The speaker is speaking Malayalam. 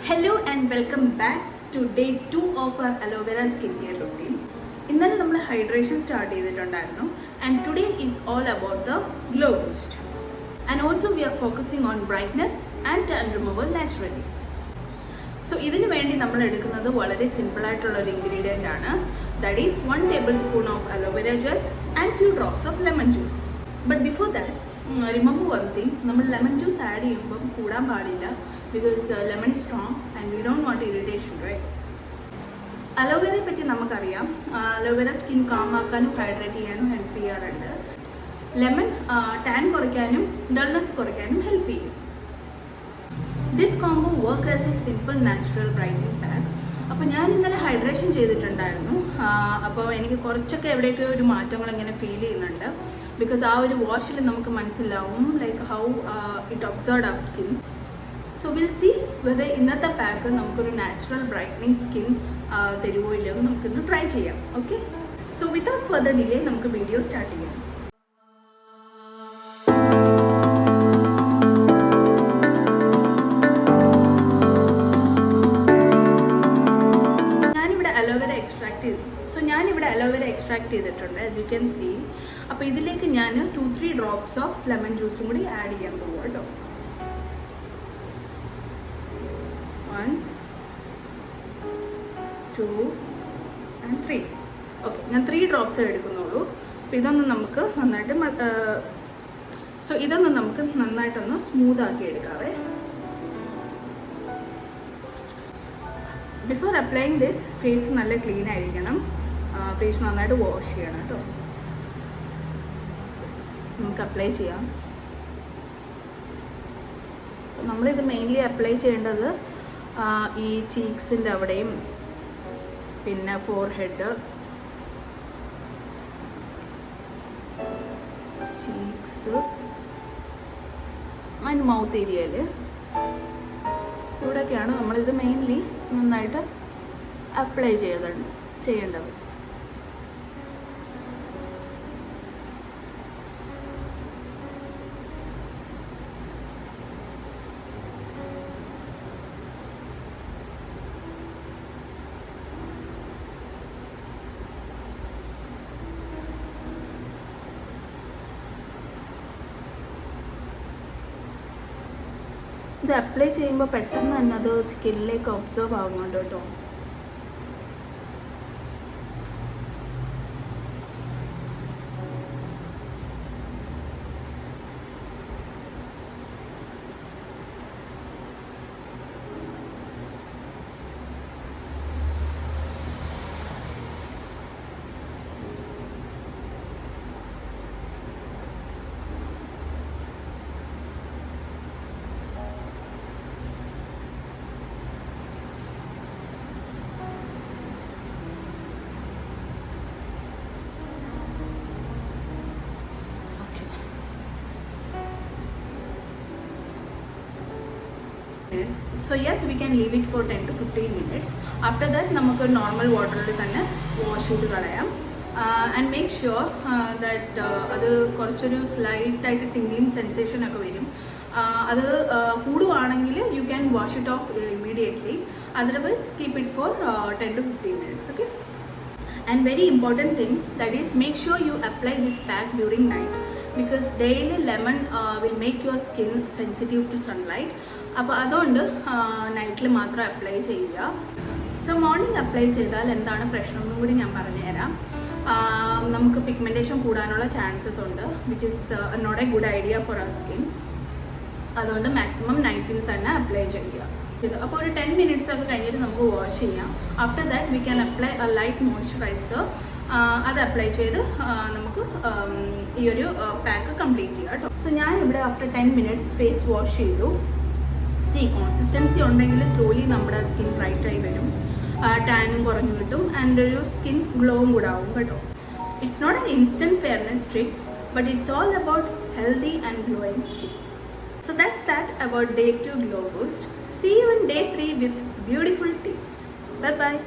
Hello and welcome back to day 2 of our aloe vera skincare routine. ഇന്നലെ നമ്മൾ ഹൈഡ്രേഷൻ സ്റ്റാർട്ട് ചെയ്തിട്ടുണ്ടായിരുന്നു and today is all about the glow boost. And also we are focusing on brightness and tan removal naturally. So ഇതിനു വേണ്ടി നമ്മൾ എടുക്കുന്നത് വളരെ സിമ്പിൾ ആയിട്ടുള്ള ഒരു ഇൻഗ്രീഡിയൻ്റ് ആണ്. That is 1 tablespoon of aloe vera gel and few drops of lemon juice. But before that, remember one thing, നമ്മൾ lemon juice ആഡ് ചെയ്യുമ്പോൾ കൂടാൻ പാടില്ല because lemon is strong and we don't want irritation, right? അലോവേരയെ പറ്റി നമുക്കറിയാം. അലോവേര സ്കിൻ കാം ആക്കാനും ഹൈഡ്രേറ്റ് ചെയ്യാനും ഹെൽപ്പ് ചെയ്യാറുണ്ട്. ലെമൺ ടാൻ കുറയ്ക്കാനും ഡൾനെസ് കുറയ്ക്കാനും ഹെൽപ്പ് ചെയ്യും. This combo work as a simple natural brightening pack. അപ്പോൾ ഞാൻ ഇന്നലെ ഹൈഡ്രേഷൻ ചെയ്തിട്ടുണ്ടായിരുന്നു. അപ്പോൾ എനിക്ക് കുറച്ചൊക്കെ എവിടെയൊക്കെ ഒരു മാറ്റങ്ങൾ ഇങ്ങനെ ഫീൽ ചെയ്യുന്നുണ്ട്. ബിക്കോസ് ആ ഒരു വാഷിൽ നമുക്ക് മനസ്സിലാവും like how it observe our skin. So will see whether ഇന്നത്തെ പാക്ക് നമുക്കൊരു നാച്ചുറൽ ബ്രൈറ്റനിങ് സ്കിൻ തരുമോ ഇല്ലയോ എന്ന് നമുക്കിന്ന് ട്രൈ ചെയ്യാം. Okay, so without further delay നമുക്ക് വീഡിയോ സ്റ്റാർട്ട് ചെയ്യാം. ഞാനിവിടെ അലോവേര എക്സ്ട്രാക്ട് ചെയ്തിട്ടുണ്ട്, ആസ് യു ക്യാൻ സീ. അപ്പോൾ ഇതിലേക്ക് ഞാൻ 2-3 ഡ്രോപ്സ് ഓഫ് ലെമൺ ജ്യൂസും കൂടി ആഡ് ചെയ്യാൻ പോകും കേട്ടോ. 1, 2 and 3. ഓക്കെ, ഞാൻ 3 ഡ്രോപ്സ് എടുക്കുന്നുള്ളൂ. അപ്പോൾ ഇതൊന്ന് നമുക്ക് നന്നായിട്ടൊന്ന് സ്മൂത്ത് ആക്കി എടുക്കാവേ. ബിഫോർ അപ്ലൈയിങ് ദിസ് ഫേസ് നല്ല ക്ലീൻ ആയിരിക്കണം. ഫേസ് നന്നായിട്ട് വാഷ് ചെയ്യണം കേട്ടോ. നമുക്ക് അപ്ലൈ ചെയ്യാം. നമ്മളിത് മെയിൻലി അപ്ലൈ ചെയ്യേണ്ടത് ഈ ചീക്സിൻ്റെ അവിടെയും പിന്നെ ഫോർഹെഡ്, ചീക്സ് ആൻഡ് മൗത്ത് ഏരിയയിൽ ഇവിടെയൊക്കെയാണ് നമ്മളിത് മെയിൻലി നന്നായിട്ട് അപ്ലൈ ചെയ്യേണ്ടത്. ഇത് അപ്ലൈ ചെയ്യുമ്പോൾ പെട്ടെന്ന് തന്നെ അത് സ്കിന്നിലേക്ക് ഒബ്സർവ് ആവുന്നുണ്ട് കേട്ടോ. So yes, we can leave it for 10 to 15 minutes. After that നമുക്ക് നോർമൽ വാട്ടറിൽ തന്നെ വാഷ് ചെയ്ത് കളയാം. ആൻഡ് മേക്ക് ഷുവർ ദാറ്റ് അത് കുറച്ചൊരു സ്ലൈറ്റായിട്ട് ടിംഗ്ലിങ് സെൻസേഷൻ ഒക്കെ വരും. അത് കൂടുവാണെങ്കിൽ you can wash it off immediately. Otherwise keep it for 10 to 15 minutes. Okay. And very important thing, that is make sure you apply this pack during night because daily lemon will make your skin sensitive to sunlight. അപ്പോൾ അതുകൊണ്ട് നൈറ്റിൽ മാത്രം അപ്ലൈ ചെയ്യുക. സോ മോർണിംഗ് അപ്ലൈ ചെയ്താൽ എന്താണ് പ്രശ്നം എന്നും കൂടി ഞാൻ പറഞ്ഞുതരാം. നമുക്ക് പിഗ്മെൻറ്റേഷൻ കൂടാനുള്ള ചാൻസസ് ഉണ്ട്, which is not a good idea for our skin. അതുകൊണ്ട് മാക്സിമം നൈറ്റിൽ തന്നെ അപ്ലൈ ചെയ്യുക. അപ്പോൾ ഒരു 10 minutes ഒക്കെ കഴിഞ്ഞിട്ട് നമുക്ക് വാഷ് ചെയ്യാം. After that we can apply A light moisturiser. അത് അപ്ലൈ ചെയ്ത് നമുക്ക് ഈ ഒരു പാക്ക് കംപ്ലീറ്റ് ചെയ്യാം കേട്ടോ. സോ ഞാനിവിടെ ആഫ്റ്റർ 10 minutes ഫേസ് വാഷ് ചെയ്തു. കൺസിസ്റ്റൻസി ഉണ്ടെങ്കിൽ സ്ലോലി നമ്മുടെ സ്കിൻ ബ്രൈറ്റ് ആയി വരും, ടാനും കുറഞ്ഞു കിട്ടും, ആൻഡ് ഒരു സ്കിൻ ഗ്ലോവും കൂടെ ആവും കേട്ടോ. It's not an instant fairness trick, but it's all about healthy and glowing skin. So that's that about day 2 glow boost. See you in day 3 with beautiful tips. Bye bye.